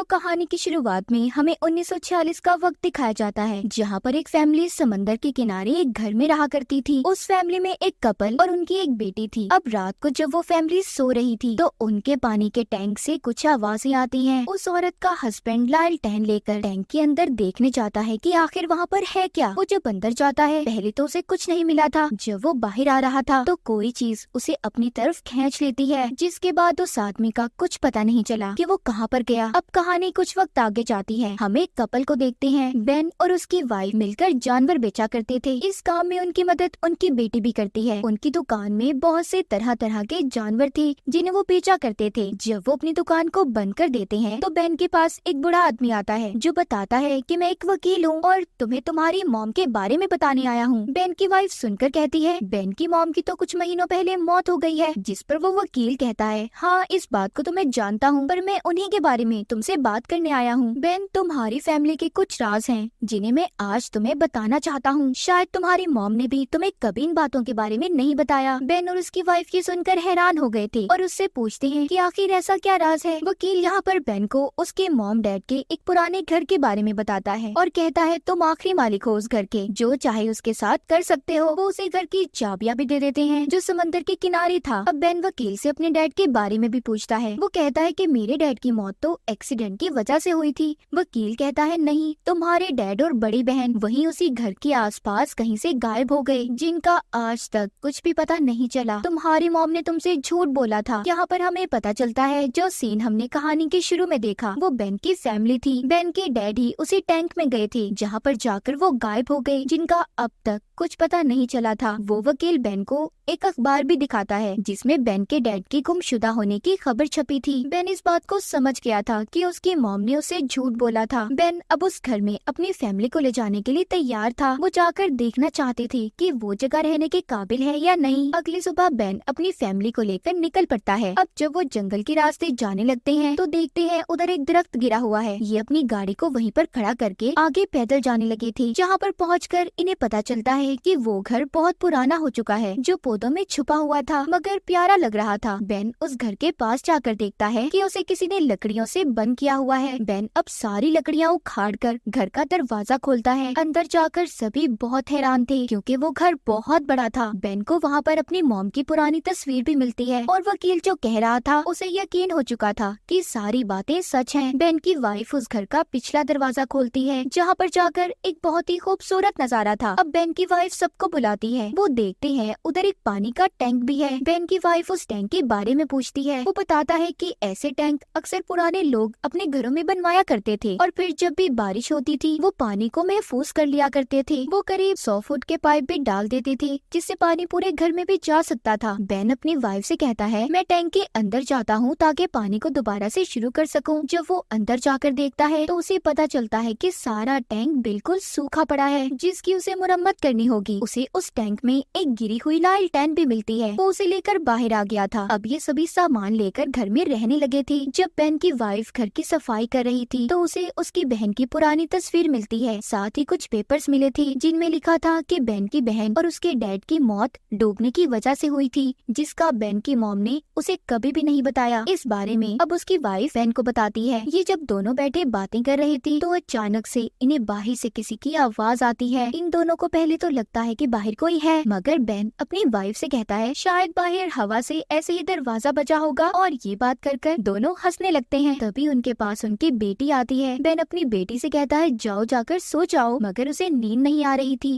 तो कहानी की शुरुआत में हमें 1946 का वक्त दिखाया जाता है, जहाँ पर एक फैमिली समंदर के किनारे एक घर में रहा करती थी। उस फैमिली में एक कपल और उनकी एक बेटी थी। अब रात को जब वो फैमिली सो रही थी तो उनके पानी के टैंक से कुछ आवाजें आती हैं। उस औरत का हस्बैंड लालटेन लेकर टैंक के अंदर देखने जाता है कि आखिर वहाँ पर है क्या। वो जब अंदर जाता है पहले तो उसे कुछ नहीं मिला था। जब वो बाहर आ रहा था तो कोई चीज उसे अपनी तरफ खींच लेती है, जिसके बाद उस आदमी का कुछ पता नहीं चला कि वो कहाँ पर गया। अब कहानी कुछ वक्त आगे जाती है। हम एक कपल को देखते हैं। बेन और उसकी वाइफ मिलकर जानवर बेचा करते थे। इस काम में उनकी मदद उनकी बेटी भी करती है। उनकी दुकान में बहुत से तरह तरह के जानवर थे जिन्हें वो बेचा करते थे। जब वो अपनी दुकान को बंद कर देते हैं तो बेन के पास एक बूढ़ा आदमी आता है जो बताता है कि मैं एक वकील हूँ और तुम्हें तुम्हारी मॉम के बारे में बताने आया हूँ। बेन की वाइफ सुनकर कहती है, बेन की मॉम की तो कुछ महीनों पहले मौत हो गई है। जिस पर वो वकील कहता है, हाँ इस बात को तो मैं जानता हूँ, पर मैं उन्हीं के बारे में तुमसे बात करने आया हूँ। बेन, तुम्हारी फैमिली के कुछ राज हैं जिन्हें मैं आज तुम्हें बताना चाहता हूँ। शायद तुम्हारी मॉम ने भी तुम्हें कभी इन बातों के बारे में नहीं बताया। बेन और उसकी वाइफ ये सुनकर हैरान हो गए थे और उससे पूछते हैं कि आखिर ऐसा क्या राज है। वकील यहाँ पर बेन को उसके मॉम डैड के एक पुराने घर के बारे में बताता है और कहता है, तुम आखिरी मालिक हो उस घर के, जो चाहे उसके साथ कर सकते हो। वो उसे घर की चाबियां भी दे देते हैं जो समंदर के किनारे था। अब बेन वकील से अपने डैड के बारे में भी पूछता है। वो कहता है कि मेरे डैड की मौत तो एक्सीडेंट की वजह से हुई थी। वकील कहता है, नहीं, तुम्हारे डैड और बड़ी बहन वहीं उसी घर के आसपास कहीं से गायब हो गए, जिनका आज तक कुछ भी पता नहीं चला। तुम्हारी मॉम ने तुमसे झूठ बोला था। यहाँ पर हमें पता चलता है जो सीन हमने कहानी के शुरू में देखा वो बेन की फैमिली थी। बेन के डैड ही उसी टैंक में गए थे जहाँ पर जाकर वो गायब हो गए, जिनका अब तक कुछ पता नहीं चला था। वो वकील बेन को एक अखबार भी दिखाता है जिसमें बेन के डैड की गुमशुदा होने की खबर छपी थी। बेन इस बात को समझ गया था कि उसकी मॉम ने उसे झूठ बोला था। बेन अब उस घर में अपनी फैमिली को ले जाने के लिए तैयार था। वो जाकर देखना चाहती थी कि वो जगह रहने के काबिल है या नहीं। अगली सुबह बेन अपनी फैमिली को लेकर निकल पड़ता है। अब जब वो जंगल के रास्ते जाने लगते हैं तो देखते हैं उधर एक दरख्त गिरा हुआ है। ये अपनी गाड़ी को वहीं पर खड़ा करके आगे पैदल जाने लगे थे, जहाँ पर पहुंचकर इन्हें पता चलता है कि वो घर बहुत पुराना हो चुका है, जो पौधों में छुपा हुआ था मगर प्यारा लग रहा था। बेन उस घर के पास जाकर देखता है कि उसे किसी ने लकड़ियों से बंद किया हुआ है। बेन अब सारी लकड़ियां उखाड़कर घर का दरवाजा खोलता है। अंदर जाकर सभी बहुत हैरान थे क्योंकि वो घर बहुत बड़ा था। बेन को वहाँ पर अपनी मॉम की पुरानी तस्वीर भी मिलती है और वकील जो कह रहा था उसे यकीन हो चुका था कि सारी बातें सच हैं। बेन की वाइफ उस घर का पिछला दरवाजा खोलती है जहाँ पर जाकर एक बहुत ही खूबसूरत नजारा था। अब बेन की वाइफ सबको बुलाती है। वो देखते हैं उधर एक पानी का टैंक भी है। बेन की वाइफ उस टैंक के बारे में पूछती है। वो बताता है कि ऐसे टैंक अक्सर पुराने लोग अपने घरों में बनवाया करते थे और फिर जब भी बारिश होती थी वो पानी को महफूज कर लिया करते थे। वो करीब 100 फुट के पाइप भी डाल देते थे जिससे पानी पूरे घर में भी जा सकता था। बेन अपनी वाइफ से कहता है, मैं टैंक के अंदर जाता हूँ ताकि पानी को दोबारा से शुरू कर सकूँ। जब वो अंदर जाकर देखता है तो उसे पता चलता है कि सारा टैंक बिल्कुल सूखा पड़ा है, जिसकी उसे मुरम्मत करनी होगी। उसे उस टैंक में एक गिरी हुई लालटेन भी मिलती है। वो उसे लेकर बाहर आ गया था। अब ये सभी सामान लेकर घर में रहने लगे थे। जब बेन की वाइफ घर की सफाई कर रही थी तो उसे उसकी बहन की पुरानी तस्वीर मिलती है। साथ ही कुछ पेपर्स मिले थे जिनमें लिखा था कि बेन की बहन और उसके डैड की मौत डूबने की वजह से हुई थी, जिसका बेन की मॉम ने उसे कभी भी नहीं बताया। इस बारे में अब उसकी वाइफ बेन को बताती है। ये जब दोनों बैठे बातें कर रही थी तो अचानक से इन्हें बाहर से किसी की आवाज आती है। इन दोनों को पहले तो लगता है कि बाहर कोई है, मगर बेन अपनी वाइफ से कहता है शायद बाहर हवा से ऐसे ही दरवाजा बचा होगा, और ये बात कर दोनों हंसने लगते हैं। तभी उनके पास उनकी बेटी आती है। बेन अपनी बेटी से कहता है जाओ जाकर सो जाओ, मगर उसे नींद नहीं आ रही थी।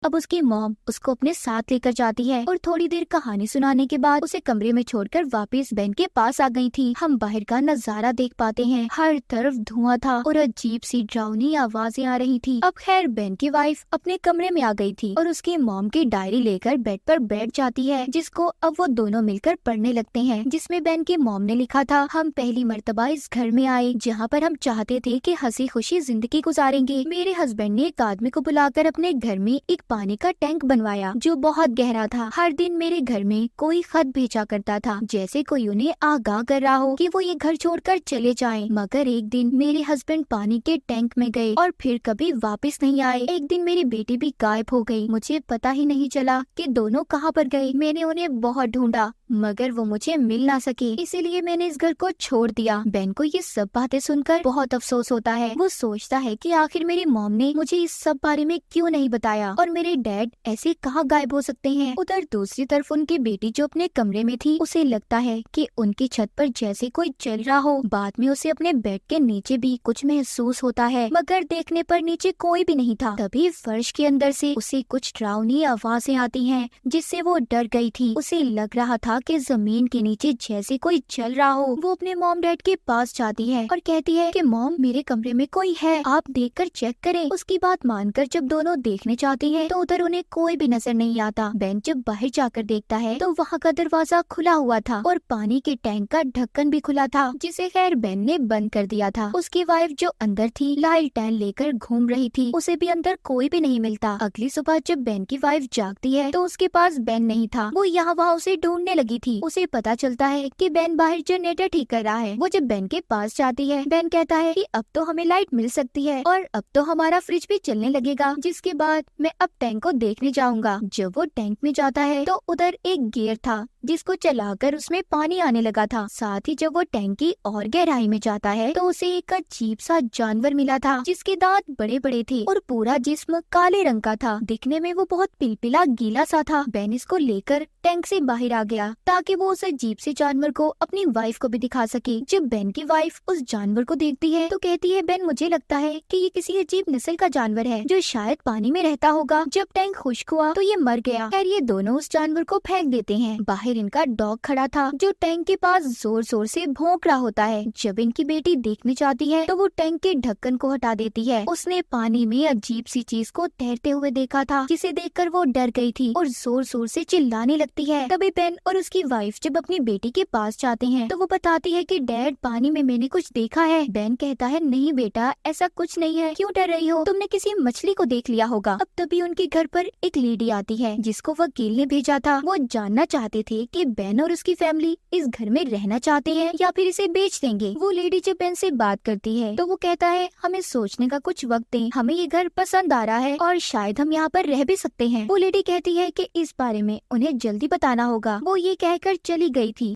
अब उसकी मॉम उसको अपने साथ लेकर जाती है और थोड़ी देर कहानी सुनाने के बाद उसे कमरे में छोड़कर वापस बेन के पास आ गई थी। हम बाहर का नजारा देख पाते हैं। हर तरफ धुआं था और अजीब सी डरावनी आवाजें आ रही थी। अब खैर बेन की वाइफ अपने कमरे में आ गई थी और उसकी मॉम की डायरी लेकर बेड पर बैठ जाती है, जिसको अब वो दोनों मिलकर पढ़ने लगते हैं। जिसमें बेन की मॉम ने लिखा था, हम पहली मर्तबा इस घर में आए जहाँ पर हम चाहते थे कि हंसी खुशी जिंदगी गुजारेंगे। मेरे हस्बैंड ने एक आदमी को बुलाकर अपने घर में एक पानी का टैंक बनवाया जो बहुत गहरा था। हर दिन मेरे घर में कोई खत भेजा करता था, जैसे कोई उन्हें आगाह कर रहा हो कि वो ये घर छोड़कर चले जाएं। मगर एक दिन मेरे हस्बैंड पानी के टैंक में गए और फिर कभी वापस नहीं आए। एक दिन मेरी बेटी भी गायब हो गई। मुझे पता ही नहीं चला कि दोनों कहाँ पर गए। मैंने उन्हें बहुत ढूंढा मगर वो मुझे मिल ना सके, इसीलिए मैंने इस घर को छोड़ दिया। बेन को ये सब बातें सुनकर बहुत अफसोस होता है। वो सोचता है कि आखिर मेरी मॉम ने मुझे इस सब बारे में क्यों नहीं बताया और मेरे डैड ऐसे कहाँ गायब हो सकते हैं। उधर दूसरी तरफ उनकी बेटी जो अपने कमरे में थी, उसे लगता है कि उनकी छत पर जैसे कोई चल रहा हो। बाद में उसे अपने बेड के नीचे भी कुछ महसूस होता है, मगर देखने पर नीचे कोई भी नहीं था। तभी फर्श के अंदर से उसे कुछ डरावनी आवाजें आती हैं, जिससे वो डर गई थी। उसे लग रहा था कि जमीन के नीचे जैसे कोई चल रहा हो। वो अपने मॉम डैड के पास जाती है और कहती है कि मॉम, मेरे कमरे में कोई है, आप देखकर चेक करें। उसकी बात मानकर जब दोनों देखने जाती हैं, तो उधर उन्हें कोई भी नजर नहीं आता। बेन जब बाहर जाकर देखता है तो वहाँ का दरवाजा खुला हुआ था और पानी के टैंक का ढक्कन भी खुला था, जिसे खैर बेन ने बंद कर दिया था। उसकी वाइफ जो अंदर थी लालटेन लेकर घूम रही थी, उसे भी अंदर कोई भी नहीं मिलता। अगली सुबह जब बेन की वाइफ जागती है तो उसके पास बेन नहीं था। वो यहाँ वहाँ उसे ढूंढने लगी थी। उसे पता चलता है कि बेन बाहर जनरेटर ठीक कर रहा है। वो जब बेन के पास जाती है, बेन कहता है कि अब तो हमें लाइट मिल सकती है और अब तो हमारा फ्रिज भी चलने लगेगा, जिसके बाद मैं अब टैंक को देखने जाऊंगा। जब वो टैंक में जाता है तो उधर एक गियर था जिसको चलाकर उसमें पानी आने लगा था। साथ ही जब वो टैंक की और गहराई में जाता है तो उसे एक अजीब सा जानवर मिला था, जिसके दांत बड़े बड़े थे और पूरा जिस्म काले रंग का था। दिखने में वो बहुत पिलपिला गीला सा था। बेन इसको लेकर टैंक से बाहर आ गया ताकि वो उस अजीब से जानवर को अपनी वाइफ को भी दिखा सके। जब बेन की वाइफ उस जानवर को देखती है तो कहती है, बेन, मुझे लगता है कि ये किसी अजीब नस्ल का जानवर है जो शायद पानी में रहता होगा। जब टैंक खुश्क हुआ तो ये मर गया। खैर ये दोनों उस जानवर को फेंक देते हैं। बाहर इनका डॉग खड़ा था जो टैंक के पास जोर जोर से भौंक रहा होता है। जब इनकी बेटी देखने जाती है तो वो टैंक के ढक्कन को हटा देती है। उसने पानी में अजीब सी चीज को तैरते हुए देखा था, जिसे देखकर वो डर गई थी और जोर जोर से चिल्लाने लगती है। तभी बेन और उसकी वाइफ जब अपनी बेटी के पास जाते हैं तो वो बताती है कि डैड, पानी में मैंने कुछ देखा है। बेन कहता है, नहीं बेटा, ऐसा कुछ नहीं है, क्यों डर रही हो? तुमने किसी मछली को देख लिया होगा। अब तभी उनके घर पर एक लेडी आती है जिसको वकील ने भेजा था। वो जानना चाहते थे कि बेन और उसकी फैमिली इस घर में रहना चाहते हैं या फिर इसे बेच देंगे। वो लेडी जब बेन से बात करती है तो वो कहता है, हमें सोचने का कुछ वक्त दें, हमें ये घर पसंद आ रहा है और शायद हम यहाँ पर रह भी सकते हैं। वो लेडी कहती है कि इस बारे में उन्हें जल्दी बताना होगा। वो ये कहकर चली गई थी।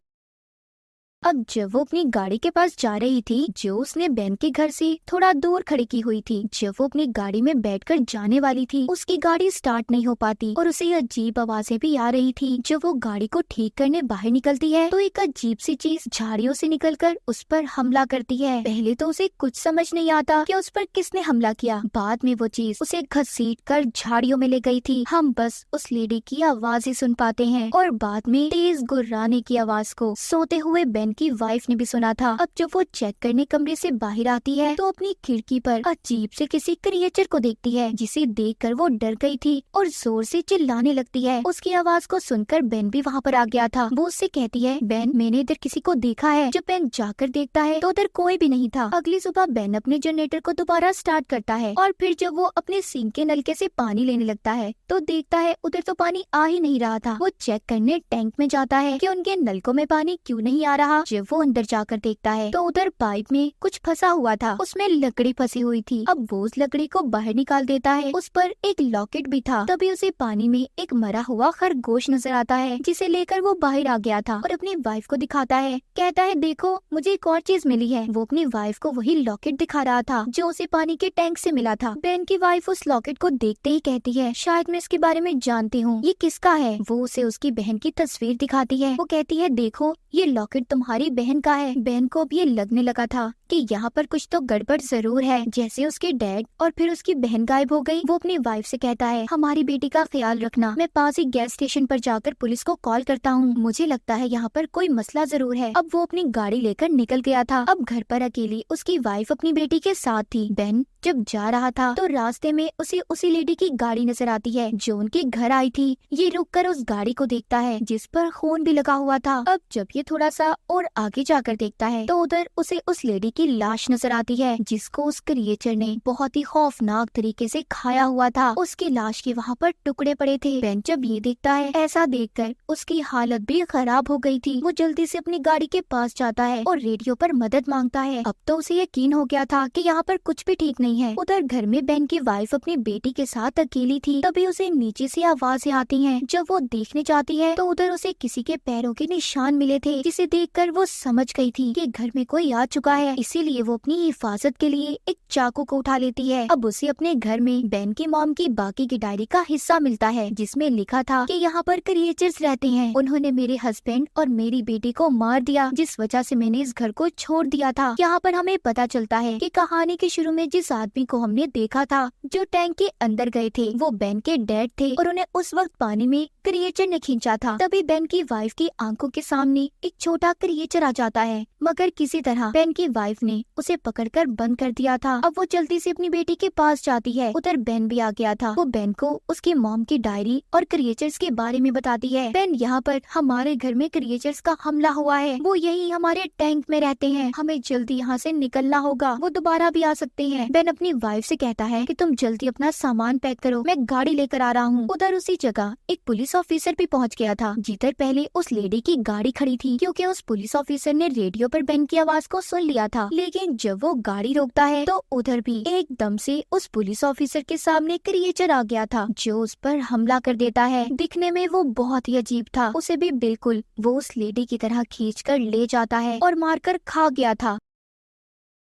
अब जब वो अपनी गाड़ी के पास जा रही थी जो उसने बेन के घर से थोड़ा दूर खड़ी की हुई थी, जब वो अपनी गाड़ी में बैठकर जाने वाली थी उसकी गाड़ी स्टार्ट नहीं हो पाती और उसे अजीब आवाजें भी आ रही थी। जब वो गाड़ी को ठीक करने बाहर निकलती है तो एक अजीब सी चीज झाड़ियों से निकलकर उस पर हमला करती है। पहले तो उसे कुछ समझ नहीं आता कि उस पर किसने हमला किया। बाद में वो चीज उसे घसीट कर झाड़ियों में ले गई थी। हम बस उस लेडी की आवाज ही सुन पाते हैं और बाद में तेज गुर्राने की आवाज को सोते हुए बेन की वाइफ ने भी सुना था। अब जब वो चेक करने कमरे से बाहर आती है तो अपनी खिड़की पर अजीब से किसी क्रिएचर को देखती है, जिसे देखकर वो डर गई थी और जोर से चिल्लाने लगती है। उसकी आवाज को सुनकर बेन भी वहाँ पर आ गया था। वो उससे कहती है, बेन, मैंने इधर किसी को देखा है। जब बेन जाकर देखता है तो उधर कोई भी नहीं था। अगली सुबह बेन अपने जनरेटर को दोबारा स्टार्ट करता है और फिर जब वो अपने सिंक के नलके से पानी लेने लगता है तो देखता है उधर तो पानी आ ही नहीं रहा था। वो चेक करने टैंक में जाता है कि उनके नलकों में पानी क्यों नहीं आ रहा। जब वो अंदर जाकर देखता है तो उधर पाइप में कुछ फंसा हुआ था, उसमें लकड़ी फंसी हुई थी। अब वो उस लकड़ी को बाहर निकाल देता है, उस पर एक लॉकेट भी था। तभी उसे पानी में एक मरा हुआ खरगोश नजर आता है, जिसे लेकर वो बाहर आ गया था और अपनी वाइफ को दिखाता है। कहता है, देखो, मुझे एक और चीज मिली है। वो अपनी वाइफ को वही लॉकेट दिखा रहा था जो उसे पानी के टैंक से मिला था। बेन की वाइफ उस लॉकेट को देखते ही कहती है, शायद मैं इसके बारे में जानती हूँ, ये किसका है? वो उसे उसकी बहन की तस्वीर दिखाती है। वो कहती है, देखो, ये लॉकेट तुम्हारी बहन का है। बेन को अब ये लगने लगा था कि यहाँ पर कुछ तो गड़बड़ जरूर है। जैसे उसके डैड और फिर उसकी बहन गायब हो गई, वो अपनी वाइफ से कहता है, हमारी बेटी का ख्याल रखना। मैं पास ही गैस स्टेशन पर जाकर पुलिस को कॉल करता हूँ। मुझे लगता है यहाँ पर कोई मसला जरूर है। अब वो अपनी गाड़ी लेकर निकल गया था। अब घर पर अकेली उसकी वाइफ अपनी बेटी के साथ थी। बेन जब जा रहा था तो रास्ते में उसे उसी लेडी की गाड़ी नजर आती है जो उनके घर आई थी। ये रुककर उस गाड़ी को देखता है जिस पर खून भी लगा हुआ था। अब जब ये थोड़ा सा और आगे जाकर देखता है तो उधर उसे उस लेडी की लाश नजर आती है जिसको उस क्रिएचर ने बहुत ही खौफनाक तरीके से खाया हुआ था। उसकी लाश के वहाँ पर टुकड़े पड़े थे। बेन जब ये देखता है, ऐसा देखकर उसकी हालत भी खराब हो गई थी। वो जल्दी से अपनी गाड़ी के पास जाता है और रेडियो पर मदद मांगता है। अब तो उसे यकीन हो गया था कि यहाँ पर कुछ भी ठीक नहीं है। उधर घर में बेन की वाइफ अपनी बेटी के साथ अकेली थी। तभी उसे नीचे से आवाजें आती हैं। जब वो देखने जाती है तो उधर उसे किसी के पैरों के निशान मिले थे, जिसे देखकर वो समझ गई थी कि घर में कोई आ चुका है। इसीलिए वो अपनी हिफाजत के लिए एक चाकू को उठा लेती है। अब उसे अपने घर में बेन की मॉम की बाकी की डायरी का हिस्सा मिलता है जिसमें लिखा था कि यहाँ पर क्रिएचर्स रहते हैं। उन्होंने मेरे हस्बैंड और मेरी बेटी को मार दिया, जिस वजह से मैंने इस घर को छोड़ दिया था। यहाँ पर हमें पता चलता है कि कहानी के शुरू में जिस आदमी को हमने देखा था जो टैंक के अंदर गए थे वो बेन के डैड थे और उन्हें उस वक्त पानी में क्रिएचर ने खींचा था। तभी बेन की वाइफ की आंखों के सामने एक छोटा क्रिएचर आ जाता है, मगर किसी तरह बेन की वाइफ ने उसे पकड़कर बंद कर दिया था। अब वो जल्दी से अपनी बेटी के पास जाती है। उधर बेन भी आ गया था। वो बेन को उसकी मॉम की डायरी और क्रिएचर्स के बारे में बताती है। बेन, यहाँ पर हमारे घर में क्रिएचर्स का हमला हुआ है। वो यही हमारे टैंक में रहते हैं। हमें जल्दी यहाँ से निकलना होगा। वो दोबारा भी आ सकते हैं। बेन अपनी वाइफ से कहता है कि तुम जल्दी अपना सामान पैक करो, मैं गाड़ी लेकर आ रहा हूँ। उधर उसी जगह एक पुलिस ऑफिसर भी पहुँच गया था जिधर पहले उस लेडी की गाड़ी खड़ी थी, क्योंकि उस पुलिस ऑफिसर ने रेडियो पर बेन की आवाज को सुन लिया था। लेकिन जब वो गाड़ी रोकता है तो उधर भी एकदम से उस पुलिस ऑफिसर के सामने क्रिएचर आ गया था जो उस पर हमला कर देता है। दिखने में वो बहुत ही अजीब था। उसे भी बिल्कुल वो उस लेडी की तरह खींचकर ले जाता है और मारकर खा गया था।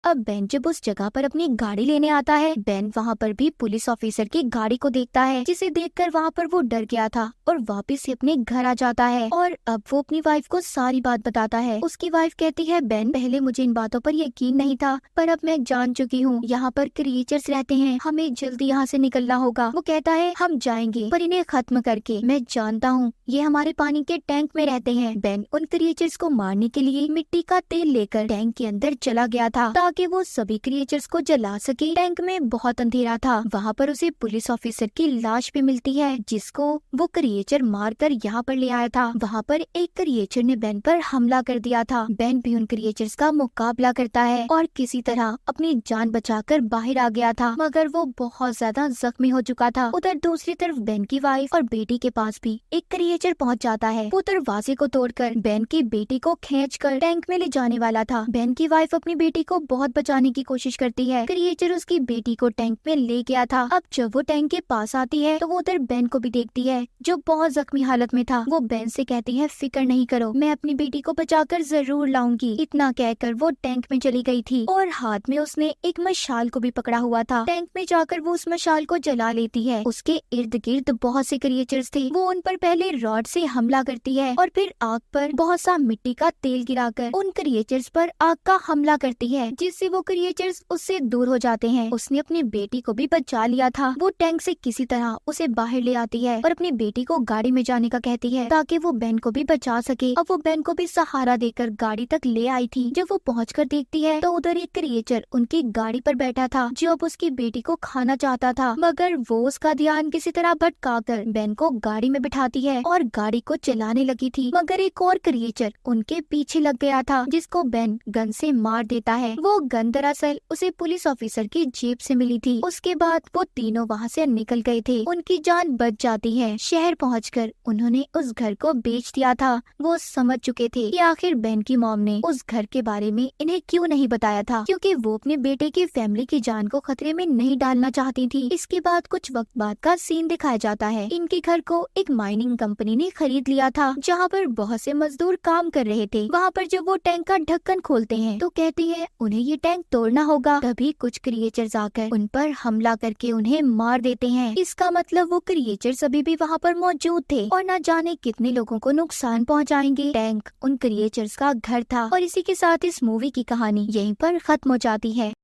अब बेन जब उस जगह पर अपनी गाड़ी लेने आता है, बेन वहाँ पर भी पुलिस ऑफिसर की गाड़ी को देखता है, जिसे देखकर वहाँ पर वो डर गया था और वापस से अपने घर आ जाता है। और अब वो अपनी वाइफ को सारी बात बताता है। उसकी वाइफ कहती है, बेन, पहले मुझे इन बातों पर यकीन नहीं था, पर अब मैं जान चुकी हूँ यहाँ पर क्रिएचर्स रहते हैं। हमें जल्दी यहाँ से निकलना होगा। वो कहता है, हम जाएंगे, पर इन्हें खत्म करके। मैं जानता हूँ ये हमारे पानी के टैंक में रहते हैं। बेन उन क्रिएचर्स को मारने के लिए मिट्टी का तेल लेकर टैंक के अंदर चला गया था ताकि वो सभी क्रिएचर्स को जला सके। टैंक में बहुत अंधेरा था। वहाँ पर उसे पुलिस ऑफिसर की लाश भी मिलती है जिसको वो क्रिएचर मार कर यहाँ पर ले आया था। वहाँ पर एक क्रिएचर ने बेन पर हमला कर दिया था। बेन भी उन क्रिएचर्स का मुकाबला करता है और किसी तरह अपनी जान बचाकर बाहर आ गया था, मगर वो बहुत ज्यादा जख्मी हो चुका था। उधर दूसरी तरफ बेन की वाइफ और बेटी के पास भी एक क्रिएचर पहुँच जाता है। वो दरवाजे को तोड़कर बेन की बेटी को खींचकर टैंक में ले जाने वाला था। बेन की वाइफ अपनी बेटी को बहुत बचाने की कोशिश करती है। क्रिएचर उसकी बेटी को टैंक में ले गया था। अब जब वो टैंक के पास आती है तो वो उधर बेन को भी देखती है जो बहुत जख्मी हालत में था। वो बेन से कहती है, फिक्र नहीं करो, मैं अपनी बेटी को बचाकर जरूर लाऊंगी। इतना कहकर वो टैंक में चली गई थी और हाथ में उसने एक मशाल को भी पकड़ा हुआ था। टैंक में जाकर वो उस मशाल को जला लेती है। उसके इर्द गिर्द बहुत से क्रिएचर्स थे। वो उन पर पहले रॉड से हमला करती है और फिर आग पर बहुत सा मिट्टी का तेल गिराकर उन क्रिएचर्स पर आग का हमला करती है, जिससे वो क्रिएचर्स उससे दूर हो जाते हैं। उसने अपनी बेटी को भी बचा लिया था। वो टैंक से किसी तरह उसे बाहर ले आती है और अपनी बेटी को गाड़ी में जाने का कहती है ताकि वो बेन को भी बचा सके। अब वो बेन को भी सहारा देकर गाड़ी तक ले आई थी। जब वो पहुंचकर देखती है तो उधर एक क्रिएचर उनकी गाड़ी पर बैठा था जो अब उसकी बेटी को खाना चाहता था, मगर वो उसका ध्यान किसी तरह भटकाकर बेन को गाड़ी में बिठाती है और गाड़ी को चलाने लगी थी, मगर एक और क्रिएचर उनके पीछे लग गया था जिसको बेन गन से मार देता है। वो गन दरअसल उसे पुलिस ऑफिसर की जेब से मिली थी। उसके बाद वो तीनों वहाँ से निकल गए थे। उनकी जान बच जाती है। शहर पहुंचकर उन्होंने उस घर को बेच दिया था। वो समझ चुके थे कि आखिर बेन की मॉम ने उस घर के बारे में इन्हें क्यों नहीं बताया था, क्योंकि वो अपने बेटे की फैमिली की जान को खतरे में नहीं डालना चाहती थी। इसके बाद कुछ वक्त बाद का सीन दिखाया जाता है। इनके घर को एक माइनिंग कंपनी ने खरीद लिया था जहाँ पर बहुत से मजदूर काम कर रहे थे। वहाँ पर जब वो टैंक का ढक्कन खोलते हैं तो कहती है उन्हें ये टैंक तोड़ना होगा। तभी कुछ क्रिएचर्स आकर उन पर हमला करके उन्हें मार देते हैं। इसका मतलब वो क्रिएचर्स अभी भी वहाँ पर मौजूद थे और न जाने कितने लोगों को नुकसान पहुँचाएंगे। टैंक उन क्रिएचर्स का घर था और इसी के साथ इस मूवी की कहानी यहीं पर खत्म हो जाती है।